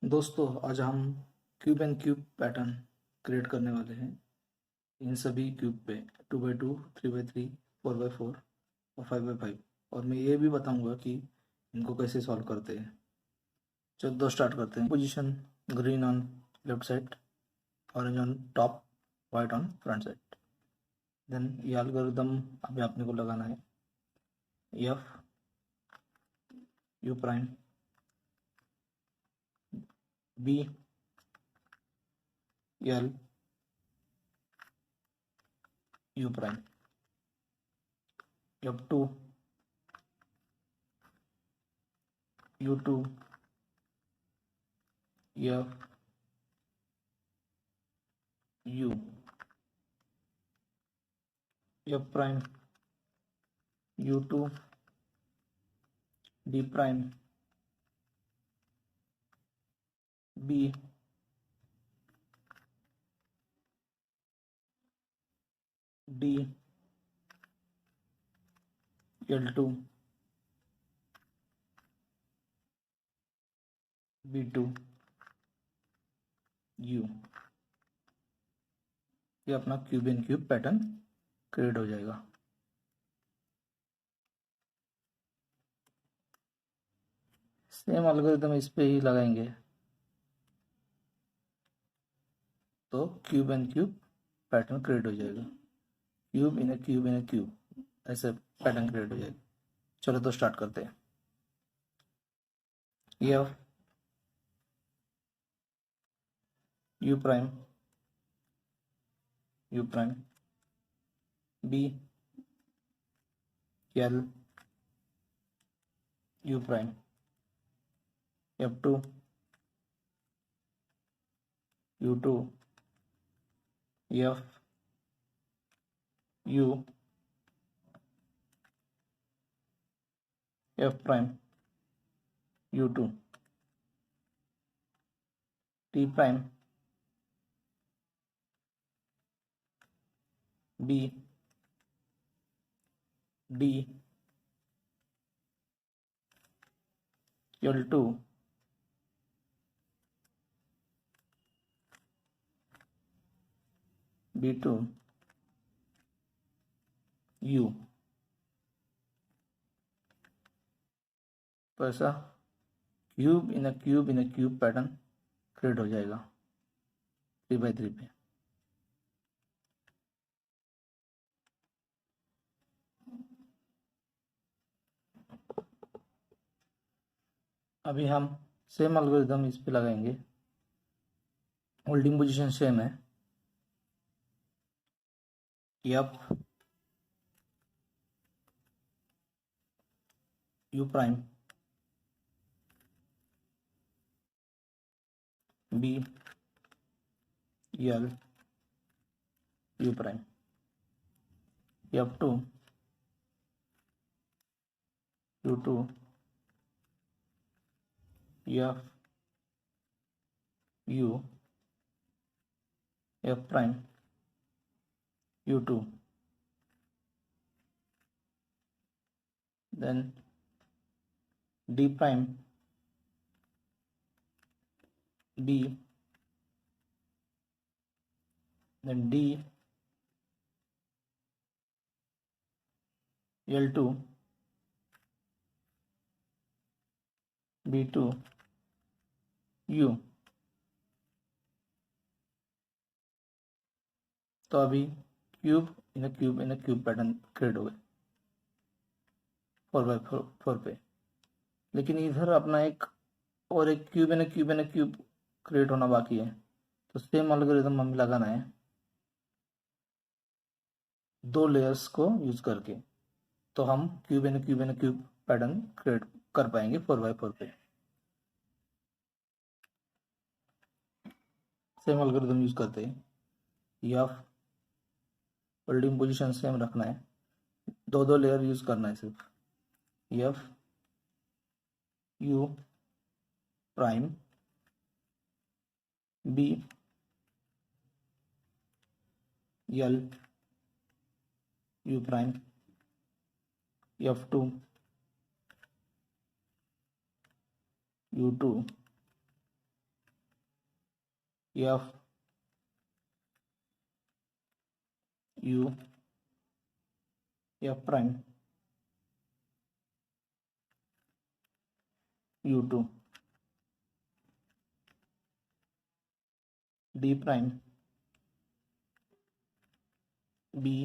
दोस्तों आज हम cube and cube pattern create करने वाले हैं इन सभी क्यूब पे 2x2, 3x3, 4x4 और 5x5 और मैं ये भी बताऊंगा कि इनको कैसे सॉल्व करते हैं। चलो स्टार्ट करते हैं। Position green on left side, orange on top, white on front side. Then ये एल्गोरिथम अभी आपने को लगाना है। F U prime B L U prime F2 U2 F U F prime U2 D prime B D L2 B2 U। ये अपना cube in cube pattern create हो जाएगा। सेम एल्गोरिथम इस पे ही लगाएंगे तो cube and cube pattern create हो जाएगा। Cube in a cube in a cube ऐसे पैटर्न क्रिएट हो जाएगा। चलो तो स्टार्ट करते हैं। F U prime B L U prime F2 U2 F U F prime U2 T prime B D L2 B2 U। तो ऐसा cube in a cube pattern create हो जाएगा 3x3 पे। अभी हम सेम एल्गोरिथम इस पे लगाएंगे। होल्डिंग पोजीशन सेम है। F U prime B L U prime F2 U2 F U F prime U2 then D prime B then D L2 B2 U। तो अभी cube in a cube pattern create हो गए 4x4 पे। लेकिन इधर अपना एक और एक cube in a cube create होना बाकी है। तो सेम एल्गोरिथम हमें लगाना है 2 लेयर्स को यूज करके। तो हम cube in a cube pattern create कर पाएंगे 4x4 पे। सेम एल्गोरिथम यूज करते हैं। या होल्डिंग पोजीशन सेम रखना है। 2 लेयर यूज करना है सिर्फ। F U prime B L U prime F2 U2 F U F prime u2 D prime B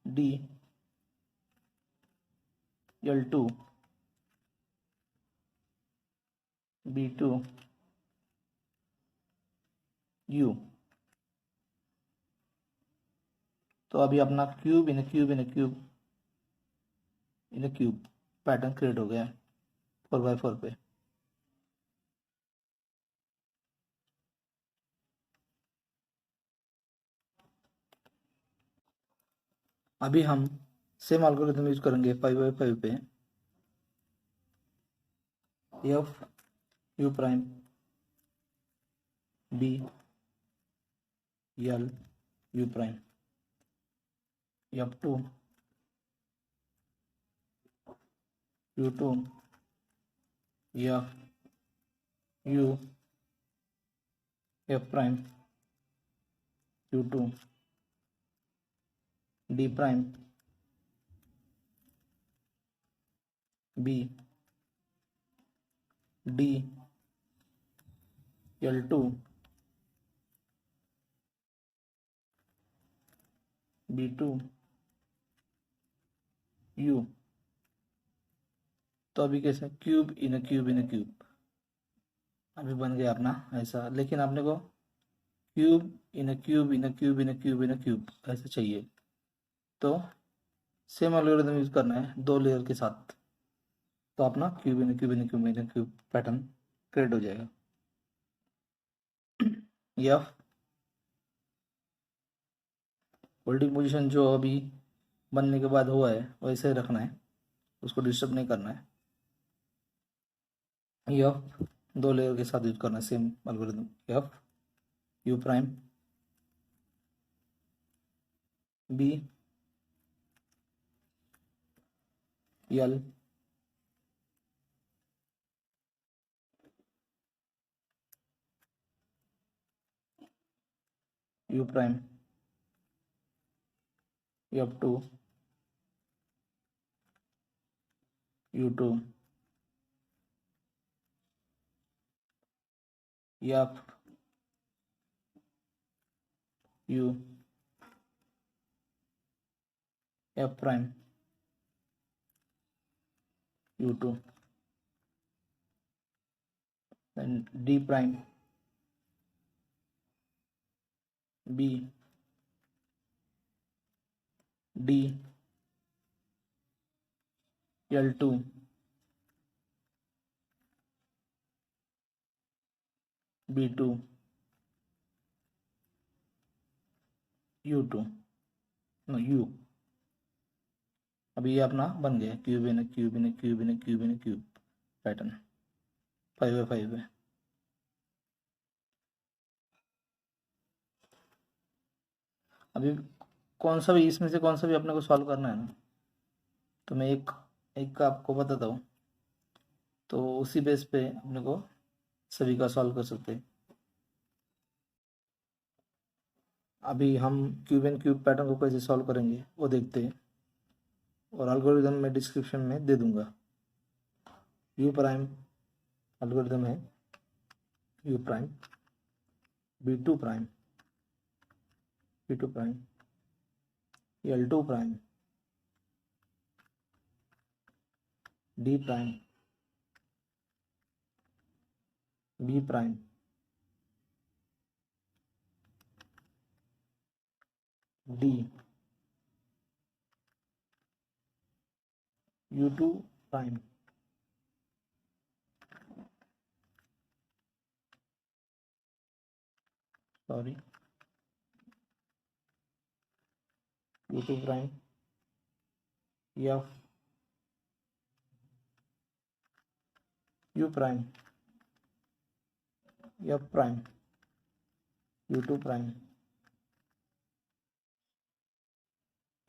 D L2 B2 U। तो अभी अपना cube in cube in cube in cube pattern create हो गया है 4x4 पे। अभी हम same algorithm use करेंगे 5x5 पे। F U prime B L U prime F2 U2 F U F prime U2 D prime B D L2 B2 U। तो अभी कैसे cube in cube in cube अभी बन गया अपना ऐसा, लेकिन आपने को cube in cube in cube in cube in cube ऐसे चाहिए, तो सेम एल्गोरिथम यूज करना है 2 लेयर के साथ। तो अपना cube in cube in cube in cube pattern create हो जाएगा। एफ होल्डिंग पोजीशन जो अभी बनने के बाद हुआ है वैसे ही रखना है, उसको डिस्टर्ब नहीं करना है। एफ 2 लेयर के साथ यूज करना है same algorithm. F U prime B L U prime F2 U2 F U F prime U2 then D prime B D L2 B2 U2 no U। अभी ये अपना बन गया cube in cube in cube in cube in cube pattern 5x5 है। अभी कौन सा भी इसमें से कौन सा भी अपने को सॉल्व करना है ना, तो मैं एक एक का आपको बताता हूँ, तो उसी बेस पे अपने को सभी का सॉल्व कर सकते हैं। अभी हम क्यूब एंड क्यूब पैटर्न को कैसे सॉल्व करेंगे वो देखते हैं, और एल्गोरिथम मैं डिस्क्रिप्शन में दे दूंगा। यू प्राइम एल्गोरिथम है U prime B2 prime B2 prime L2 prime D prime B prime D U2 prime sorry U2 prime F U prime F prime U2 prime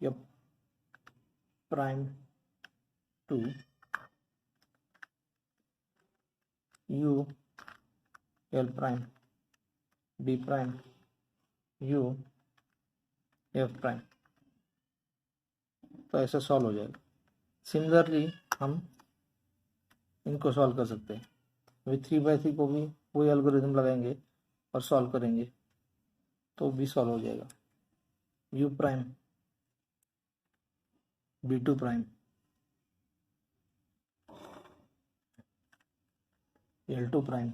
F prime 2 U L prime B prime U F prime. तो ऐसा solve हो जाएगा। Similarly हम इनको solve कर सकते हैं। With 3/3 को भी वही एल्गोरिथम लगाएंगे और सॉल्व करेंगे तो भी सॉल्व हो जाएगा। You prime B2 prime L2 prime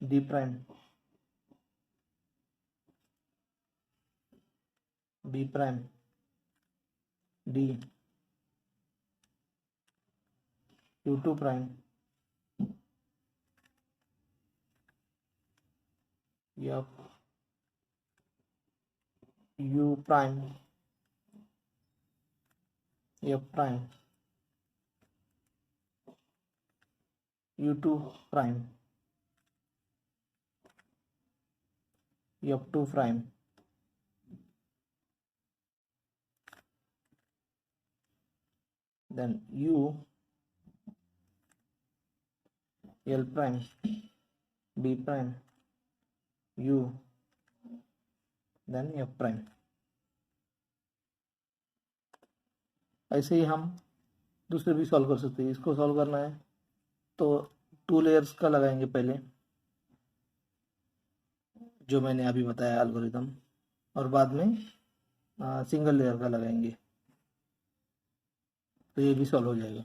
D prime B prime D U2 prime F U prime F prime U2 prime F2 prime then U L prime B prime U then F prime। ऐसे ही हम दूसरे भी solve कर सकते हैं। इसको solve करना है तो 2 लेयर्स का लगाएंगे पहले, जो मैंने अभी बताया एल्गोरिथम, और बाद में सिंगल लेयर का लगाएंगे तो ये भी सॉल्व हो जाएगा।